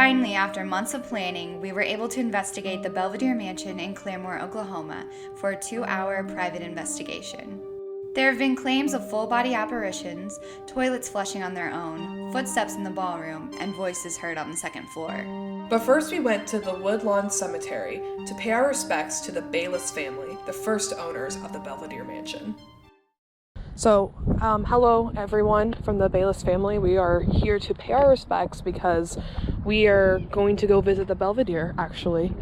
Finally, after months of planning, we were able to investigate the Belvidere Mansion in Claremore, Oklahoma for a 2-hour private investigation. There have been claims of full-body apparitions, toilets flushing on their own, footsteps in the ballroom, and voices heard on the second floor. But first we went to the Woodlawn Cemetery to pay our respects to the Bayless family, the first owners of the Belvidere Mansion. So, hello everyone from the Bayless family. We are here to pay our respects because we are going to go visit the Belvidere, actually.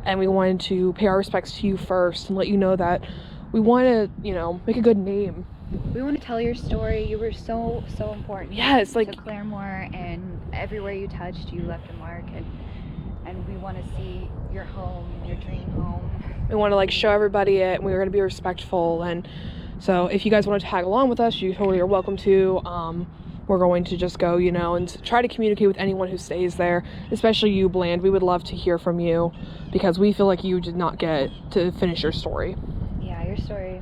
And we wanted to pay our respects to you first and let you know that we want to, make a good name. We want to tell your story. You were so important. Yes, to Claremore, and everywhere you touched, you left a mark. And we want to see your home, your dream home. We want to show everybody it, and we're going to be respectful. And so if you guys want to tag along with us, you totally are welcome to. We're going to just go, and try to communicate with anyone who stays there, especially you, Bland. We would love to hear from you because we feel like you did not get to finish your story. Yeah, your story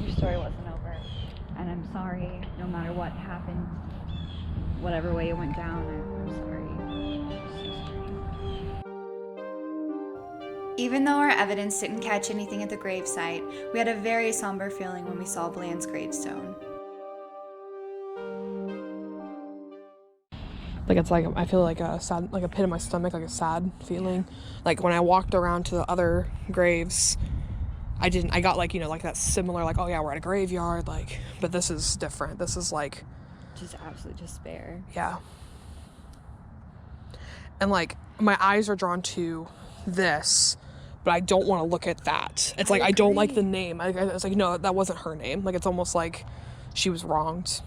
wasn't over. And I'm sorry, no matter what happened, whatever way it went down, I'm sorry. Even though our evidence didn't catch anything at the gravesite, we had a very somber feeling when we saw Bland's gravestone. I feel like a sad, a pit in my stomach, a sad feeling. When I walked around to the other graves, I got that similar, oh yeah, we're at a graveyard, but this is different. This is just absolute despair. Yeah. And my eyes are drawn to this, but I don't want to look at that. It's I don't like the name. I was no, that wasn't her name. It's almost like she was wronged.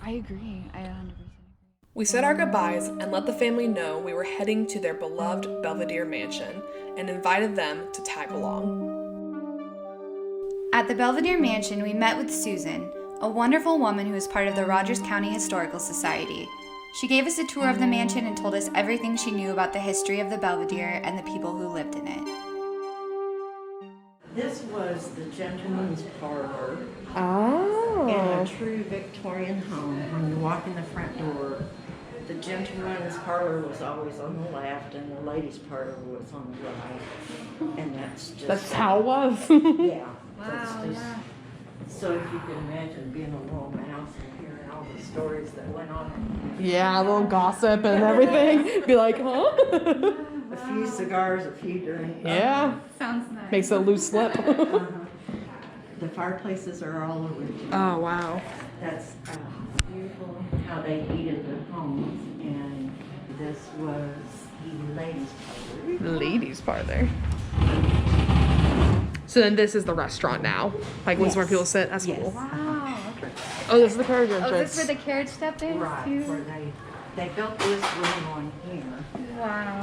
I agree. I 100% agree. We said our goodbyes and let the family know we were heading to their beloved Belvidere Mansion and invited them to tag along. At the Belvidere Mansion, we met with Susan, a wonderful woman who is part of the Rogers County Historical Society. She gave us a tour of the mansion and told us everything she knew about the history of the Belvidere and the people who lived in it. This was the gentleman's parlor. Oh. In a true Victorian home. When you walk in the front door, the gentleman's parlor was always on the left and the ladies' parlor was on the right. And that's how it was. Yeah. Wow, yeah. So if you can imagine being a little mouse and hearing all the stories that went on. Yeah, a little gossip and everything. Be huh? A few cigars, a few drinks. Yeah. Sounds nice. Makes a loose slip. The fireplaces are all original. Oh, wow. That's beautiful how they heated the homes. And this was the ladies' parlor. The ladies' parlor. So then this is the restaurant now. This is where people sit. That's cool. Wow. Oh, this is the carriage entrance. Oh, is this where the carriage step is? Right, too? where they built this room on here. Wow.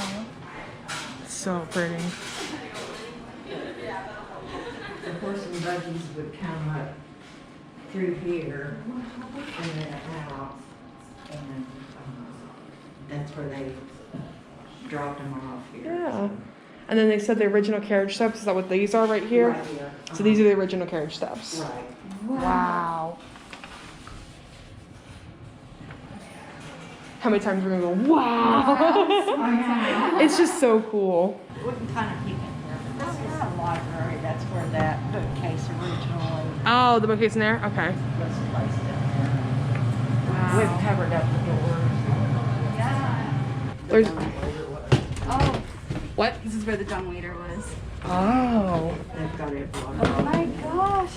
So pretty. The horse and buggies would come up through here and then out, and that's where they dropped them off here. Yeah. And then they said the original carriage steps. Is that what these are right here? Right here. So these are the original carriage steps. Right. Wow. How many times we're gonna go, wow. It's just so cool. Wouldn't kind of keep in here, but this is the library. That's where that bookcase originally Oh, the bookcase in there? Okay. was placed in there. Wow. We've covered up the doors. Yeah. There's Oh, what? this is where the dumbwaiter was. Oh. They've got it blocked Oh off. my gosh.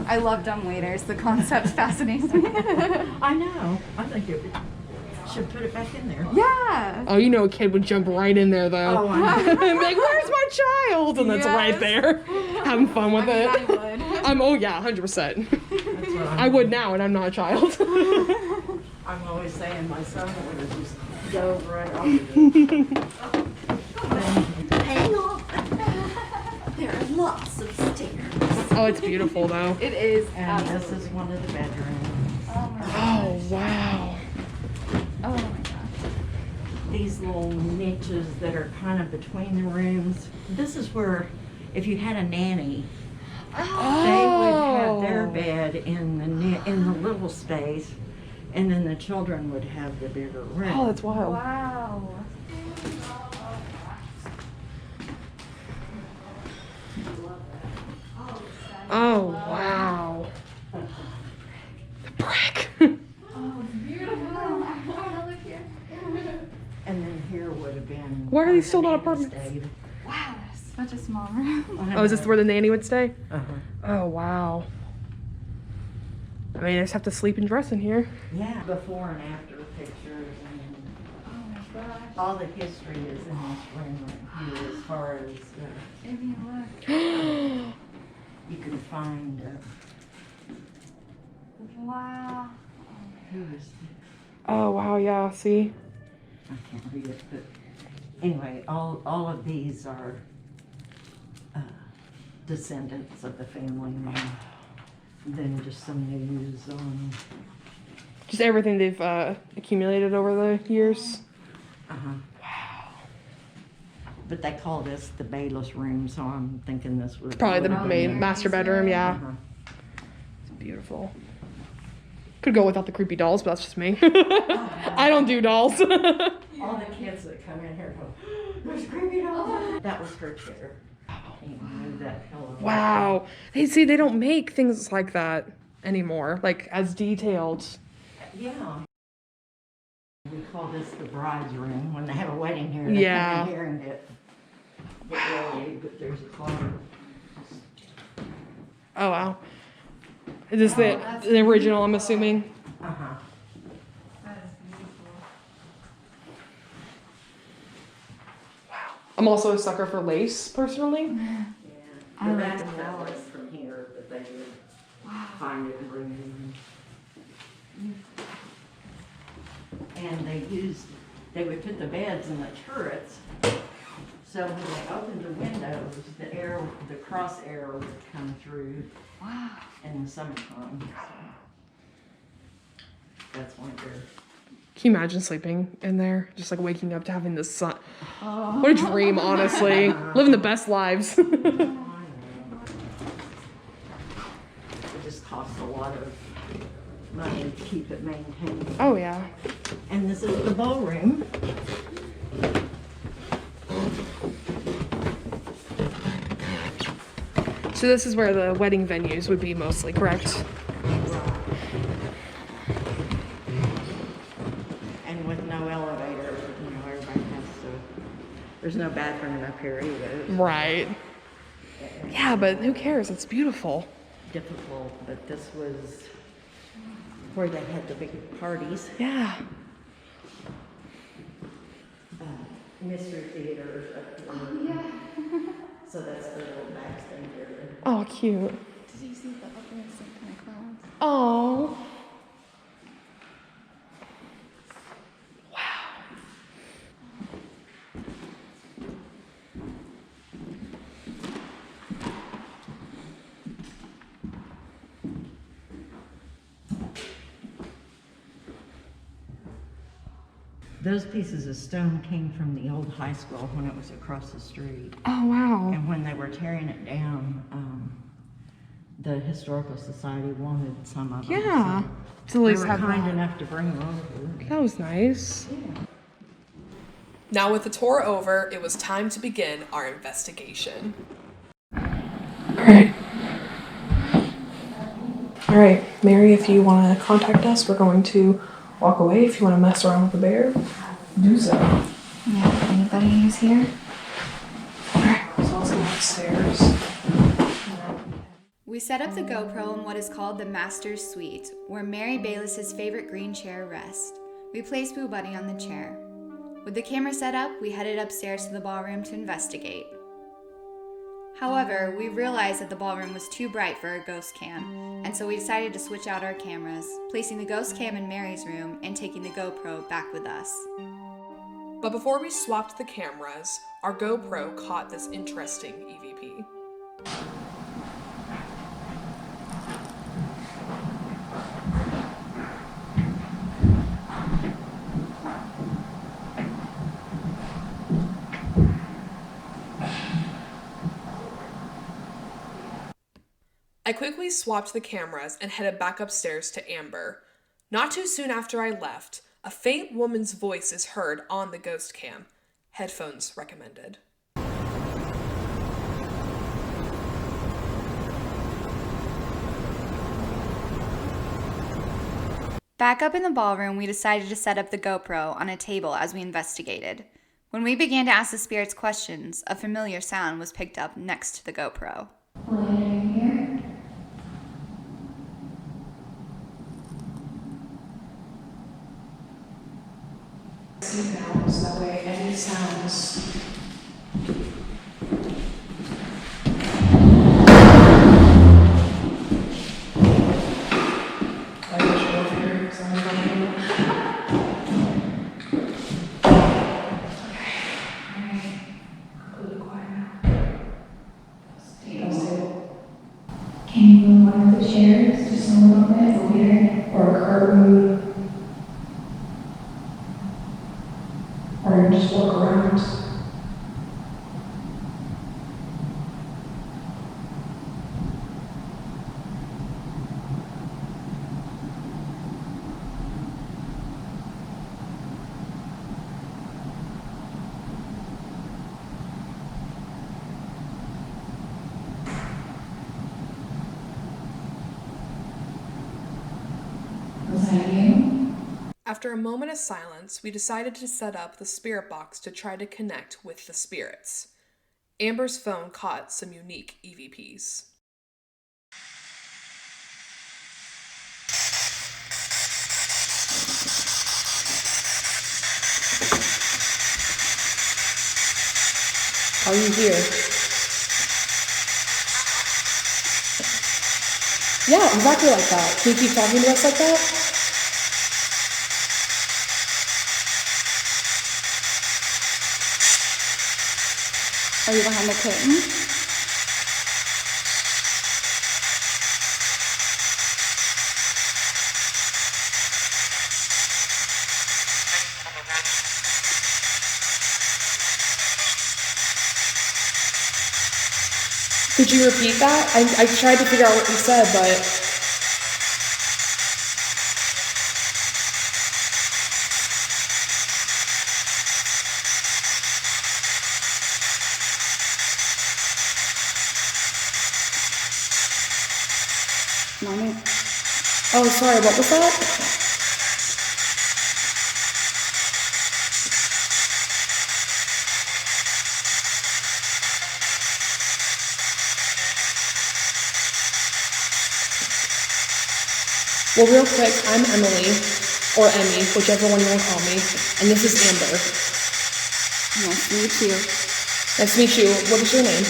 I love dumbwaiters. The concept fascinates me. I know. I think it should put it back in there. Yeah. Oh, a kid would jump right in there though. Oh, I know. And be like, where's my child? And that's right there. Having fun with it. I would. Oh yeah, 100%. That's what I would now, and I'm not a child. I'm always saying my son would just go right over Hang on. There are lots of stairs. Oh, it's beautiful though. It is. And this is one of the bedrooms. Oh my gosh. Oh wow. Oh my gosh. These little niches that are kind of between the rooms. This is where, if you had a nanny, they would have their bed in the little space, and then the children would have the bigger room. Oh, that's wild. Wow. Oh, wow. The brick. Oh, it's beautiful. Look here. And then here would have been. Why are where these still the not nanny apartments? stayed. Wow, that's such a small room. Oh, is this where the nanny would stay? Uh-huh. Oh, wow. I mean, I just have to sleep and dress in here. Yeah. Before and after pictures and Oh my gosh. all the history is in this room right here as far as If you look. you can find Wow. who is Oh, wow, yeah, see? I can't read it, but anyway, all of these are descendants of the family, and then just some news on. Just everything they've accumulated over the years. Wow. But they call this the bailiff's room, so I'm thinking this was Probably the Oh, main yeah. master bedroom, yeah. Uh-huh. It's beautiful. Could go without the creepy dolls, but that's just me. I don't do dolls. All the kids that come in here go, there's creepy dolls. That was her chair. You knew that pillow. Wow. They see they don't make things like that anymore, like as detailed. Yeah. We call this the bride's room. When they have a wedding here, they Yeah. come in here and get ready, but there's a closet. Oh wow. Is this the original, I'm assuming? Uh-huh. That is beautiful. I'm also a sucker for lace, personally. Yeah. I The like rabbit the that was flowers. from here, but they would find it and bring it in. And they would put the beds in the turrets, so when they opened the windows, the cross air would come through Wow. in the summertime. So that's why they're. Can you imagine sleeping in there? Just like waking up to having the sun. What a dream, honestly. Living the best lives. It just costs a lot of money to keep it maintained. Oh yeah. And this is the ballroom. So this is where the wedding venues would be mostly, correct? And with no elevator, everybody has to. There's no bathroom up here either. Right. Yeah, but who cares? It's beautiful. Difficult, but this was where they had the big parties. Yeah. Mystery theaters up here. Oh, yeah. So that's the little backstage area. Oh, cute. Did you see the upper kind of clouds? Oh. Those pieces of stone came from the old high school when it was across the street. Oh, wow. And when they were tearing it down, the Historical Society wanted some of them. Yeah. So To at they least were have kind that. enough to bring them over. That was nice. Now with the tour over, it was time to begin our investigation. Alright. Alright, Mary, if you want to contact us, we're going to walk away. If you want to mess around with the bear, do so. Yeah, anybody who's here? Alright, so let's go upstairs. We set up the GoPro in what is called the Master's Suite, where Mary Bayless's favorite green chair rests. We placed Boo Buddy on the chair. With the camera set up, we headed upstairs to the ballroom to investigate. However, we realized that the ballroom was too bright for a ghost cam, and so we decided to switch out our cameras, placing the ghost cam in Mary's room and taking the GoPro back with us. But before we swapped the cameras, our GoPro caught this interesting EVP. I quickly swapped the cameras and headed back upstairs to Amber. Not too soon after I left, a faint woman's voice is heard on the ghost cam. Headphones recommended. Back up in the ballroom, we decided to set up the GoPro on a table as we investigated. When we began to ask the spirits questions, a familiar sound was picked up next to the GoPro. Are you here? Seat belts, that way any sounds. I wish I was here, so I'm going completely quiet now. Stable. Can you move one of the chairs just a little bit over here? Or a curtain? Or just look around? Was that you? After a moment of silence, we decided to set up the spirit box to try to connect with the spirits. Amber's phone caught some unique EVPs. Are you here? Yeah, exactly like that. Can you keep talking to us like that? Are you behind the curtain? Could you repeat that? I tried to figure out what you said, but Mommy? oh, sorry, what was that? Well, real quick, I'm Emily, or Emmy, whichever one you want to call me, and this is Amber. Nice to meet you. Nice to meet you. What is your name?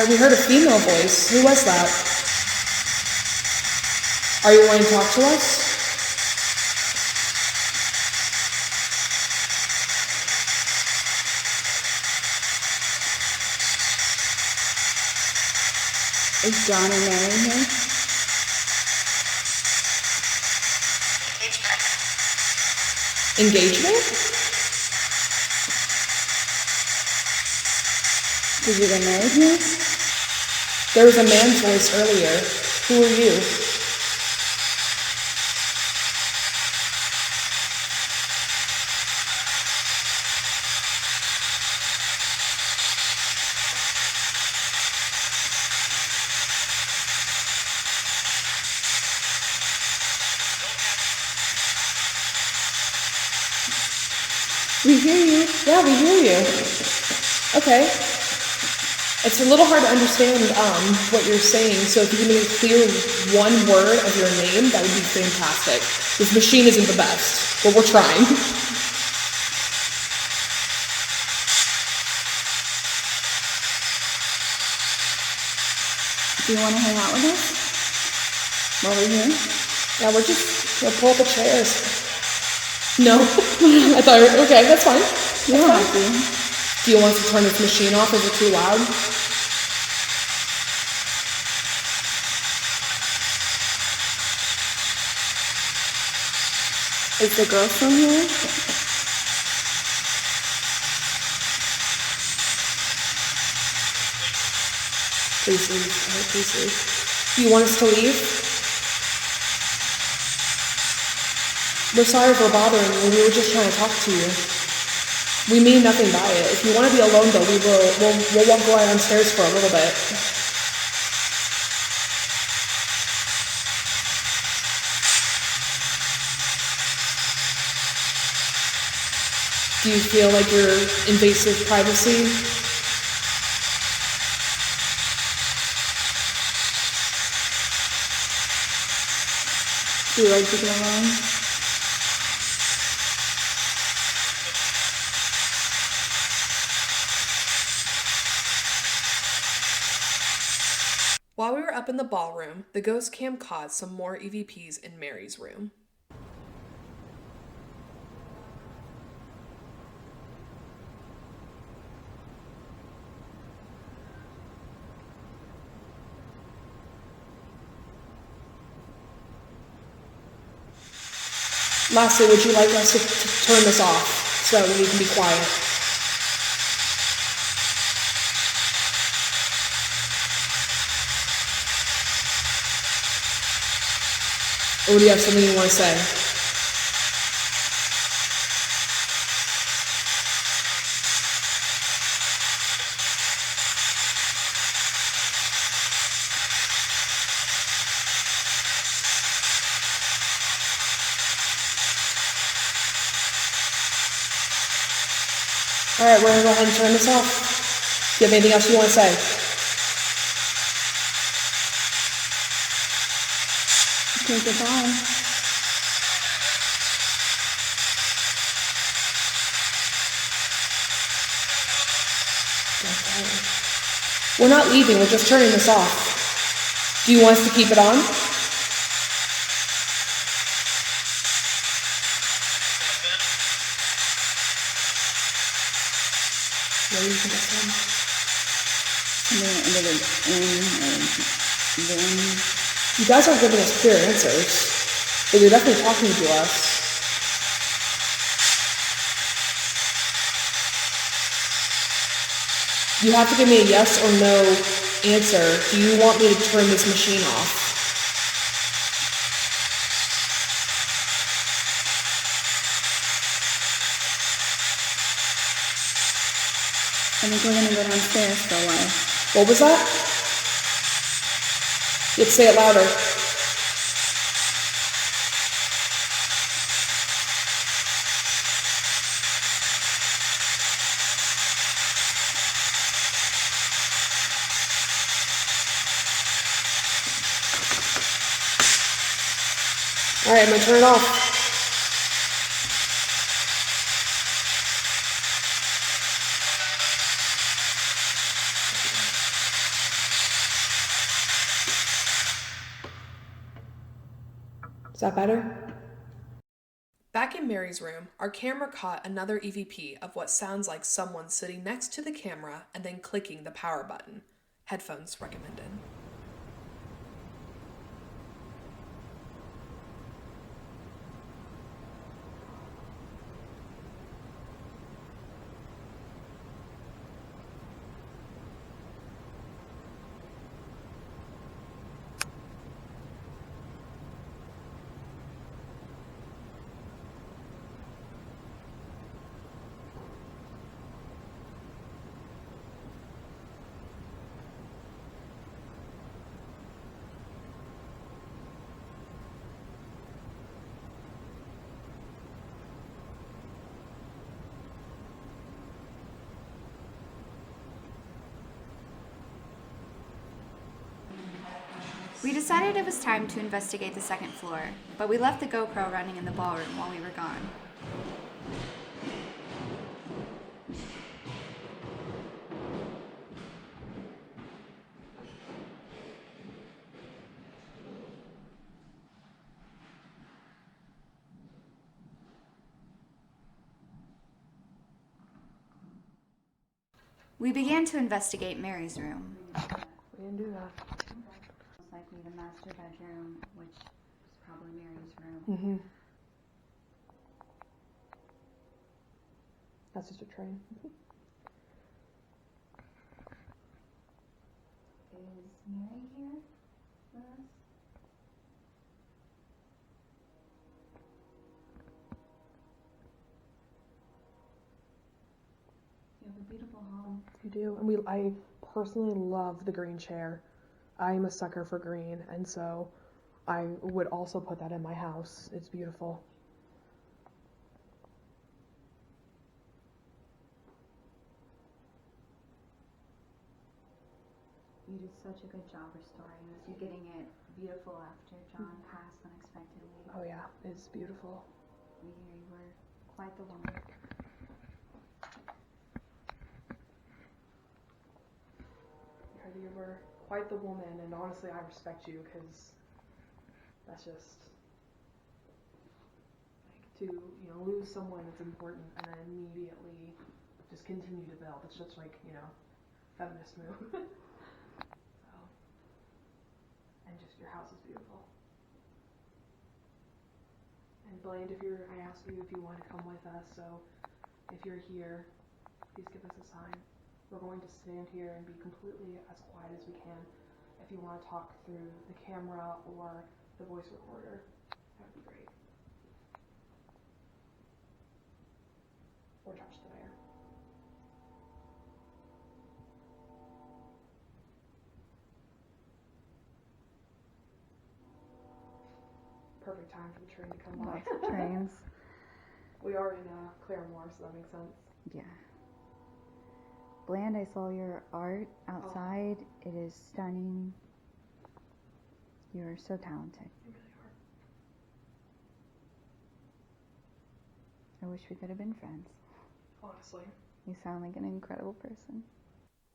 We heard a female voice. Who was that? Are you wanting to talk to us? Is John and Mary here? Engagement? Did you get married here? There was a man's voice earlier. Who are you? We hear you. Yeah, we hear you. Okay. It's a little hard to understand what you're saying, so if you can make clear one word of your name, that would be fantastic. This machine isn't the best, but we're trying. Do you want to hang out with us? While we're here? Yeah, we'll pull up the chairs. No? I thought, okay, that's fine. You don't have to. Do you want us to turn this machine off? Is it too loud? Is the girl still here? Please leave. All right, please leave. Do you want us to leave? We're sorry for bothering you. We were just trying to talk to you. We mean nothing by it. If you want to be alone, though, we'll walk go downstairs for a little bit. Do you feel like you're invasive privacy? Do you like to get alone? While we were up in the ballroom, the ghost cam caught some more EVPs in Mary's room. Lastly, would you like us to turn this off so that we can be quiet? Or do you have something you want to say? All right, we're gonna go ahead and turn this off. Do you have anything else you want to say? Okay, goodbye. We're not leaving, we're just turning this off. Do you want us to keep it on? What do you think it's on? You guys aren't giving us clear answers, but you're definitely talking to us. You have to give me a yes or no answer. Do you want me to turn this machine off? I think we're gonna go downstairs for a while. What was that? You have to say it louder. All right, I'm gonna turn it off. Is that better? Back in Mary's room, our camera caught another EVP of what sounds like someone sitting next to the camera and then clicking the power button. Headphones recommended. We decided it was time to investigate the second floor, but we left the GoPro running in the ballroom while we were gone. We began to investigate Mary's room. We didn't do that. Most likely the master bedroom, which is probably Mary's room. Mm-hmm. That's just a train. Is Mary here with us? You have a beautiful home. You do, and I personally love the green chair. I'm a sucker for green, and so I would also put that in my house. It's beautiful. You did such a good job restoring this. You're getting it beautiful after John passed unexpectedly. Oh yeah, it's beautiful. We hear you were quite the woman. Yeah, you were quite the woman, and honestly, I respect you because that's just like to lose someone that's important and then immediately just continue to build. It's just like feminist move. So, and just your house is beautiful. And Bland, I asked you if you want to come with us, so if you're here, please give us a sign. We're going to stand here and be completely as quiet as we can. If you want to talk through the camera or the voice recorder, that would be great. Or touch the bear. Perfect time for the train to come by. Lots of trains. We are in Claremore, so that makes sense. Yeah. Bland, I saw your art outside. It is stunning. You are so talented. You really are. I wish we could have been friends. Honestly. You sound like an incredible person.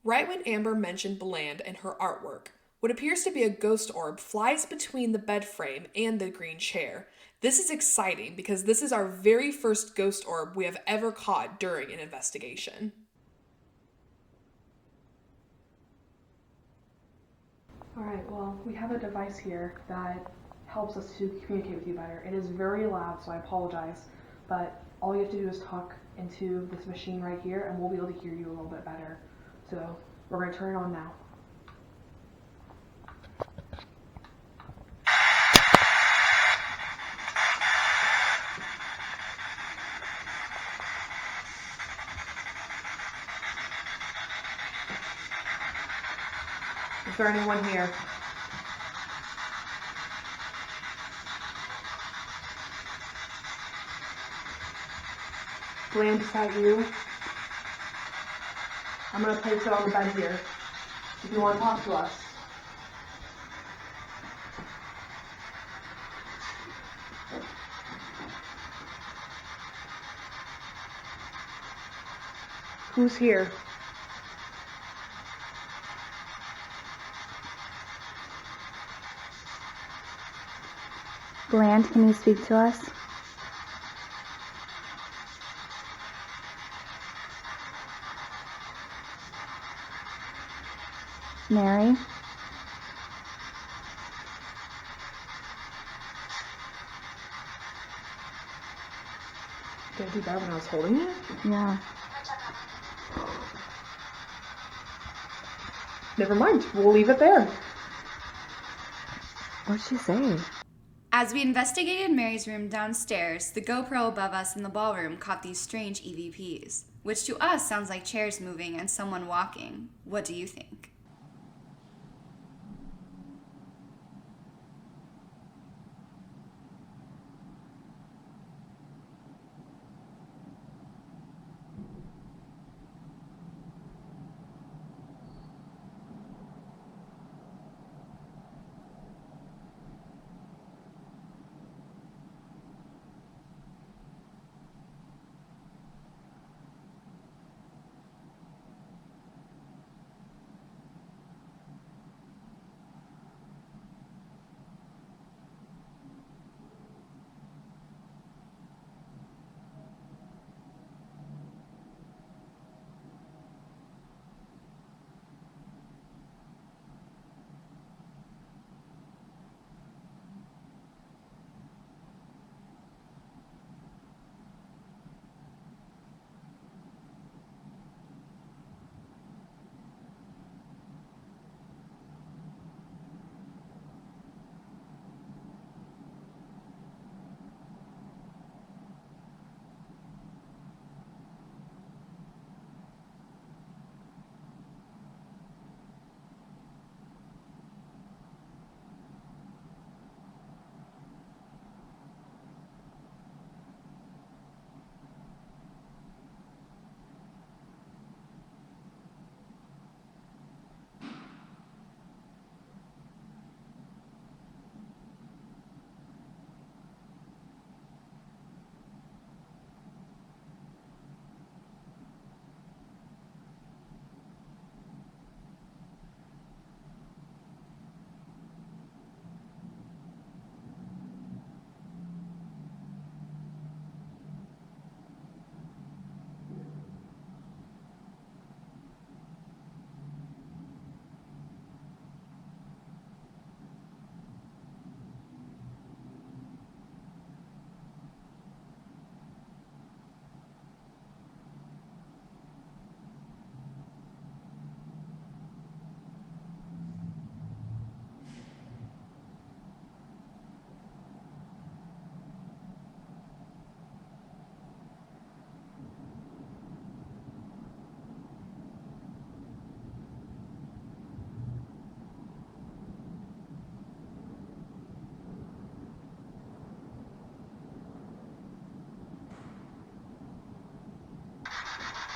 Right when Amber mentioned Bland and her artwork, what appears to be a ghost orb flies between the bed frame and the green chair. This is exciting because this is our very first ghost orb we have ever caught during an investigation. Alright, well, we have a device here that helps us to communicate with you better. It is very loud, so I apologize, but all you have to do is talk into this machine right here, and we'll be able to hear you a little bit better. So, we're going to turn it on now. Is there anyone here? Bland, is that you? I'm going to place it on the bed here. If you want to talk to us. Who's here? Bland, can you speak to us? Mary? Did I do that when I was holding it? Yeah. Never mind. We'll leave it there. What'd she say? As we investigated Mary's room downstairs, the GoPro above us in the ballroom caught these strange EVPs, which to us sounds like chairs moving and someone walking. What do you think?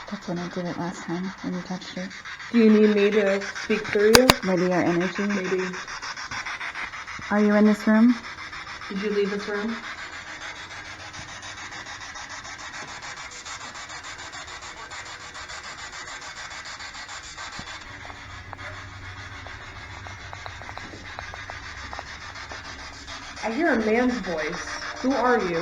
That's when I did it last time, when you touched her. Do you need me to speak through you? Maybe our energy. Maybe. Are you in this room? Did you leave this room? I hear a man's voice. Who are you?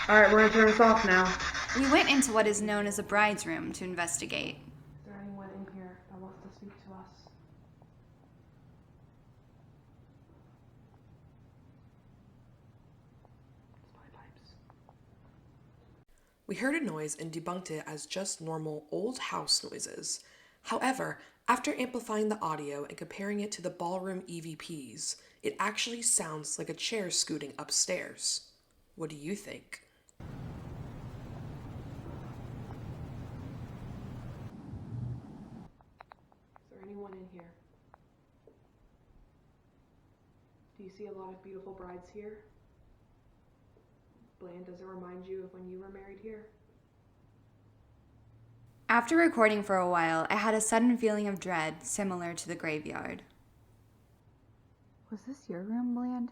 Alright, we're gonna turn this off now. We went into what is known as a bride's room to investigate. Is there anyone in here that wants to speak to us? We heard a noise and debunked it as just normal old house noises. However, after amplifying the audio and comparing it to the ballroom EVPs, it actually sounds like a chair scooting upstairs. What do you think? Is there anyone in here? Do you see a lot of beautiful brides here? Bland, does it remind you of when you were married here? After recording for a while, I had a sudden feeling of dread, similar to the graveyard. Was this your room, Bland?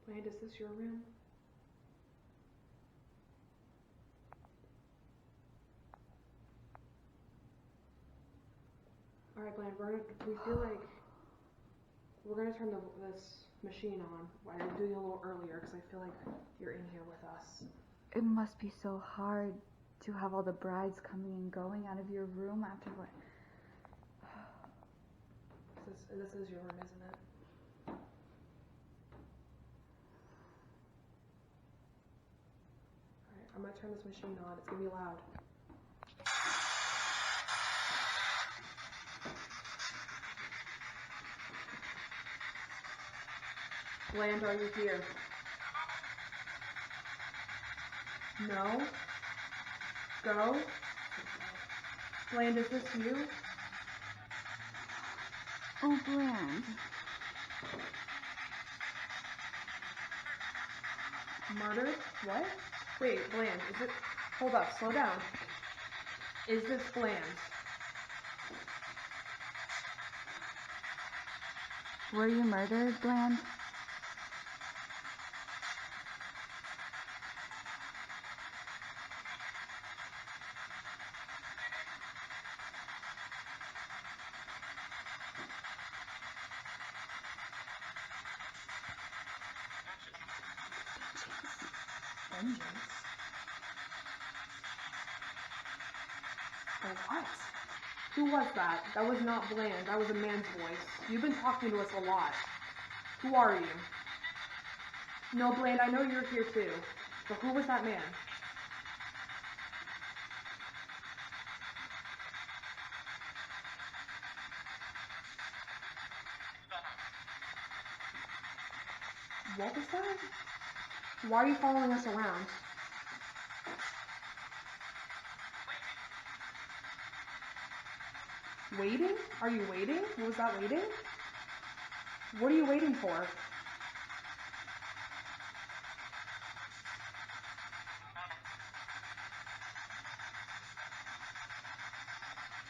Bland, is this your room? Alright, Bland, we feel like we're gonna turn this machine on. Why are we doing it a little earlier? Because I feel like you're in here with us. It must be so hard to have all the brides coming and going out of your room after what? This is your room, isn't it? Alright, I'm gonna turn this machine on. It's gonna be loud. Bland, are you here? No? Go? Bland, is this you? Oh, Bland. Murdered? What? Wait, Bland, is it... Hold up, slow down. Is this Bland? Were you murdered, Bland? Vengeance? For what? Who was that? That was not Bland. That was a man's voice. You've been talking to us a lot. Who are you? No, Bland, I know you're here too. But who was that man? What was that? Why are you following us around? Waiting? Are you waiting? What was that, waiting? What are you waiting for?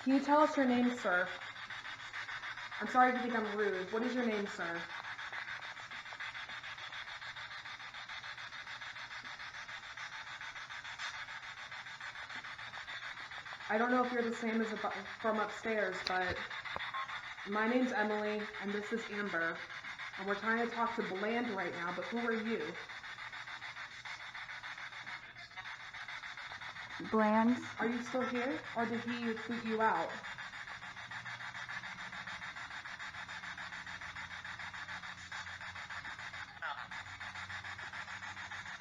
Can you tell us your name, sir? I'm sorry if you think I'm rude. What is your name, sir? I don't know if you're the same as from upstairs, but my name's Emily, and this is Amber. And we're trying to talk to Bland right now, but who are you? Bland? Are you still here, or did he boot you out?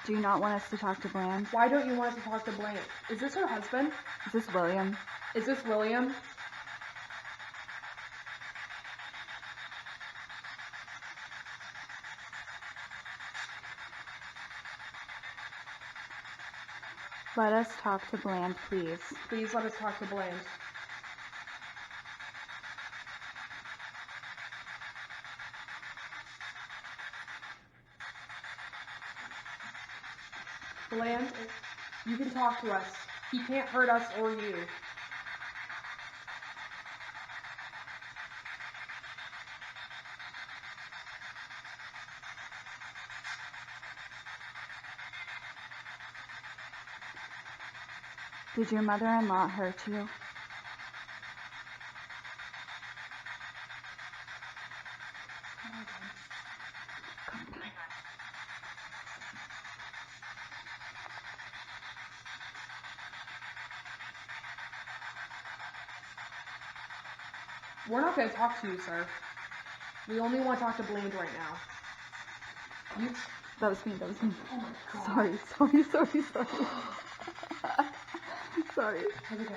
Do you not want us to talk to Bland? Why don't you want us to talk to Bland? Is this her husband? Is this William? Is this William? Let us talk to Bland, please. Please let us talk to Bland. Bland, you can talk to us. He can't hurt us or you. Did your mother-in-law hurt you? We're not going to talk to you, sir. We only want to talk to Bland right now. You... That was me. Oh my god. Sorry. Sorry. That's okay.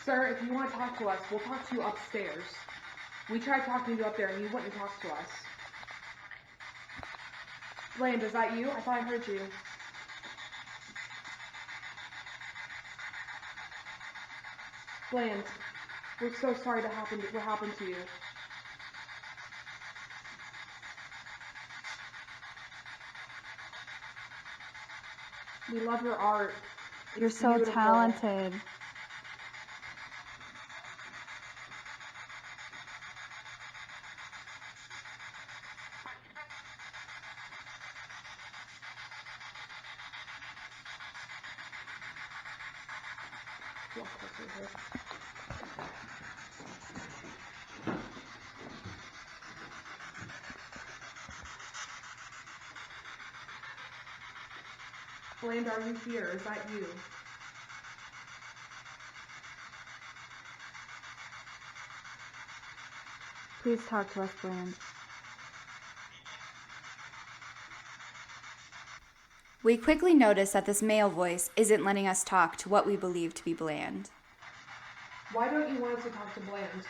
Sir, if you want to talk to us, we'll talk to you upstairs. We tried talking to you up there and you wouldn't talk to us. Bland, is that you? I thought I heard you. Bland, we're so sorry what happened to you. We love your art. You're It's so beautiful. talented. Walk closer here. Bland, are you here? Is that you? Please talk to us, Bland. We quickly notice that this male voice isn't letting us talk to what we believe to be Bland. Why don't you want us to talk to Bland?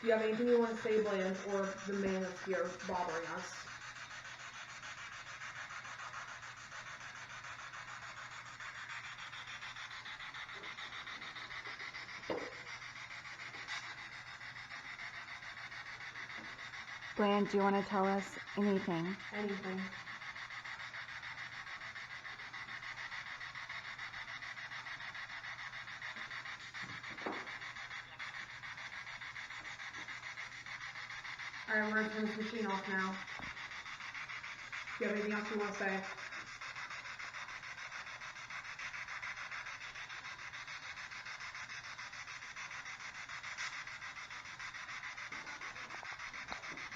Do you have anything you want to say, Bland, or the man that's here bothering us? Bland, do you want to tell us anything? Anything. Alright, we're gonna turn this machine off now. Do you have anything else you want to say?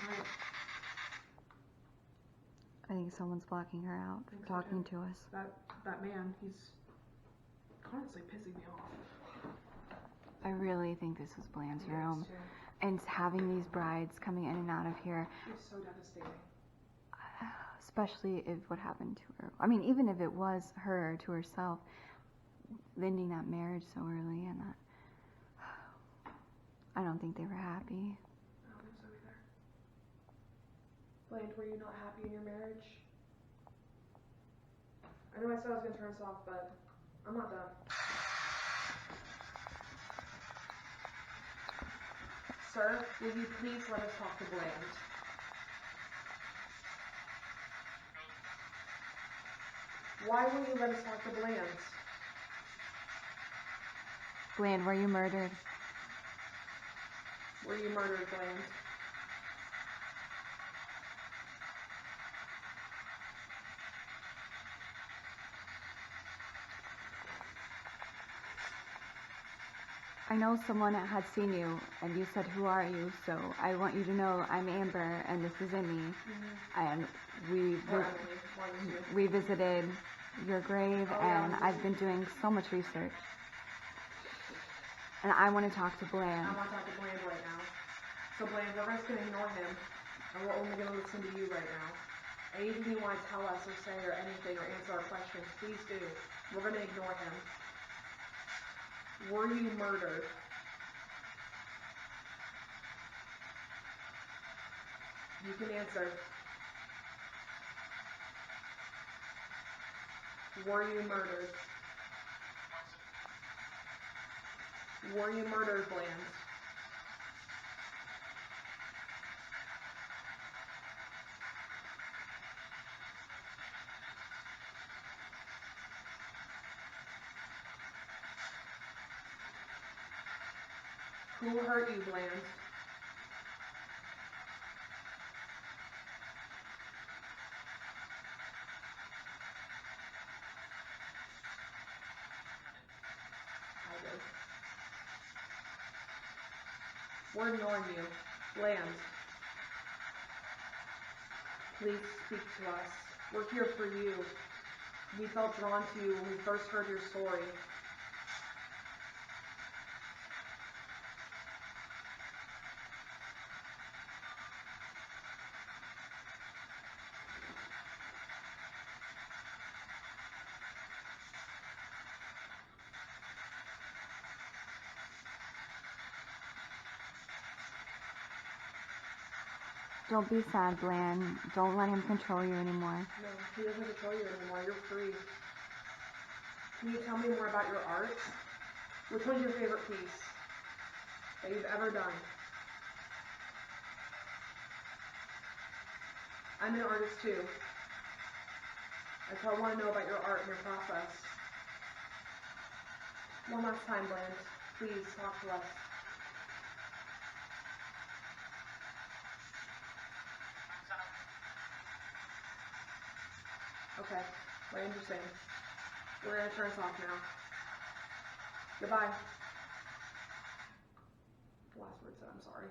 Alright. I think someone's blocking her out from talking to us. That man, he's honestly pissing me off. I really think this was Bland's Yes, room. too. And having these brides coming in and out of here, It's so devastating. especially if what happened to her. I mean, even if it was her to herself, ending that marriage so early, and that, I don't think they were happy. I don't think so either. Bland, were you not happy in your marriage? I know I said I was gonna turn this off, but I'm not done. Sir, will you please let us talk to Bland? Why won't you let us talk to Bland? Bland, were you murdered? Were you murdered, Bland? I know someone had seen you, and you said, "Who are you?" So I want you to know I'm Amber, and this is Emmy, and we visited your grave, and I've been doing so much research, and I want to talk to Bland. I want to talk to Bland right now. So Bland, we're just gonna ignore him, and we're only gonna listen to you right now. Anything you want to tell us or say or anything or answer our questions, please do. We're gonna ignore him. Were you murdered? You can answer. Were you murdered? Were you murdered, Bland? Who hurt you, Bland? I did. We're ignoring you. Bland. Please speak to us. We're here for you. We felt drawn to you when we first heard your story. Don't be sad, Bland. Don't let him control you anymore. No, he doesn't control you anymore. You're free. Can you tell me more about your art? Which one's your favorite piece that you've ever done? I'm an artist too. I want to know about your art and your process. One last time, Bland. Please talk to us. Okay, I understand. We're gonna turn us off now. Goodbye. The last word said, I'm sorry.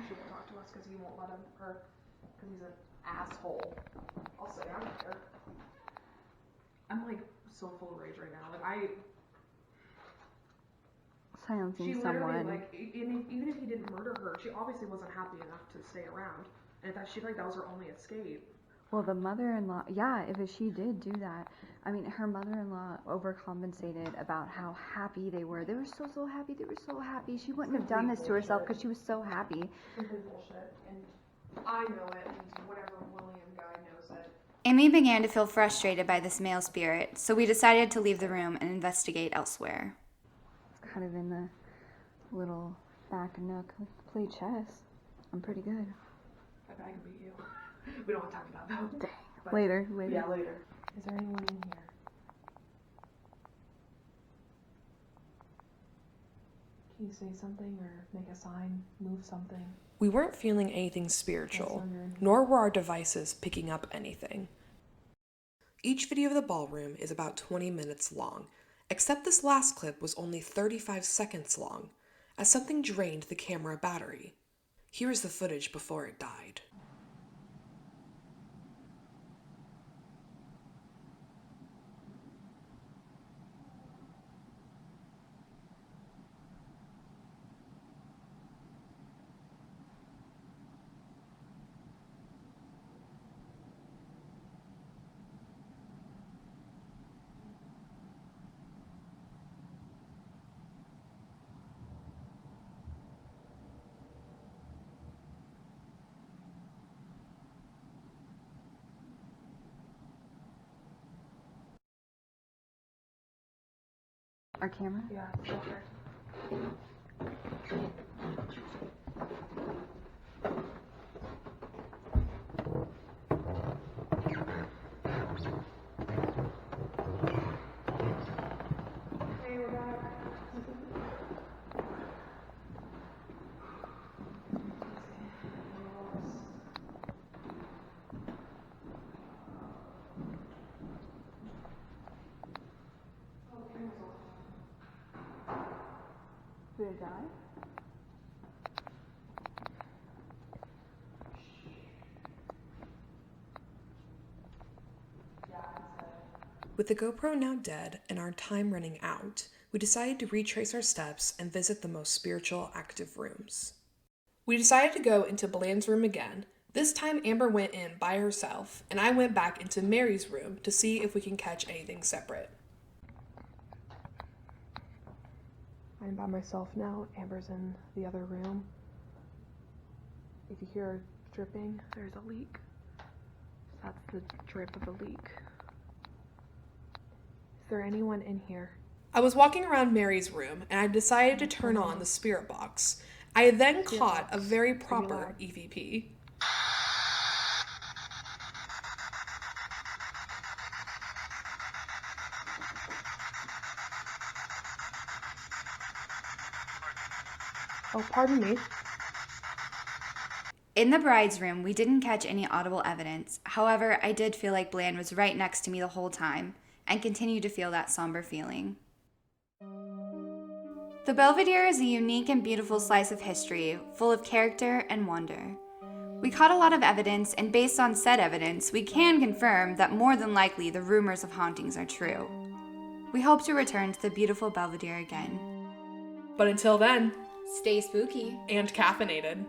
She won't talk to us because he won't let her, because he's an asshole. I'll say I'm here. I'm like so full of rage right now. Like Silencing she literally someone. like, even if he didn't murder her, she obviously wasn't happy enough to stay around, and that she felt like that was her only escape. Well, the mother-in-law, yeah, if she did do that, I mean, her mother-in-law overcompensated about how happy they were. They were so happy. They were so happy. She wouldn't have done this to herself because she was so happy. Complete bullshit, and I know it, and whatever William guy knows it. Amy began to feel frustrated by this male spirit, so we decided to leave the room and investigate elsewhere. It's kind of in the little back nook. Let's play chess. I'm pretty good. I bet I can beat you. We don't have time for that though. Dang. But Later. yeah, later. Is there anyone in here? Can you say something or make a sign, move something? We weren't feeling anything spiritual, nor were our devices picking up anything. Each video of the ballroom is about 20 minutes long, except this last clip was only 35 seconds long, as something drained the camera battery. Here is the footage before it died. Our camera? Yeah, it's okay. Hey, we're back. Did it die? With the GoPro now dead and our time running out, we decided to retrace our steps and visit the most spiritual active rooms. We decided to go into Bland's room again. This time Amber went in by herself, and I went back into Mary's room to see if we can catch anything separate. I'm by myself now. Amber's in the other room. If you hear dripping, there's a leak. That's the drip of a leak. Is there anyone in here? I was walking around Mary's room and I decided to turn on the spirit box. I then caught a very proper EVP. Oh, pardon me. In the bride's room, we didn't catch any audible evidence. However, I did feel like Bland was right next to me the whole time, and continued to feel that somber feeling. The Belvidere is a unique and beautiful slice of history, full of character and wonder. We caught a lot of evidence, and based on said evidence, we can confirm that more than likely the rumors of hauntings are true. We hope to return to the beautiful Belvidere again. But until then, Stay spooky and caffeinated.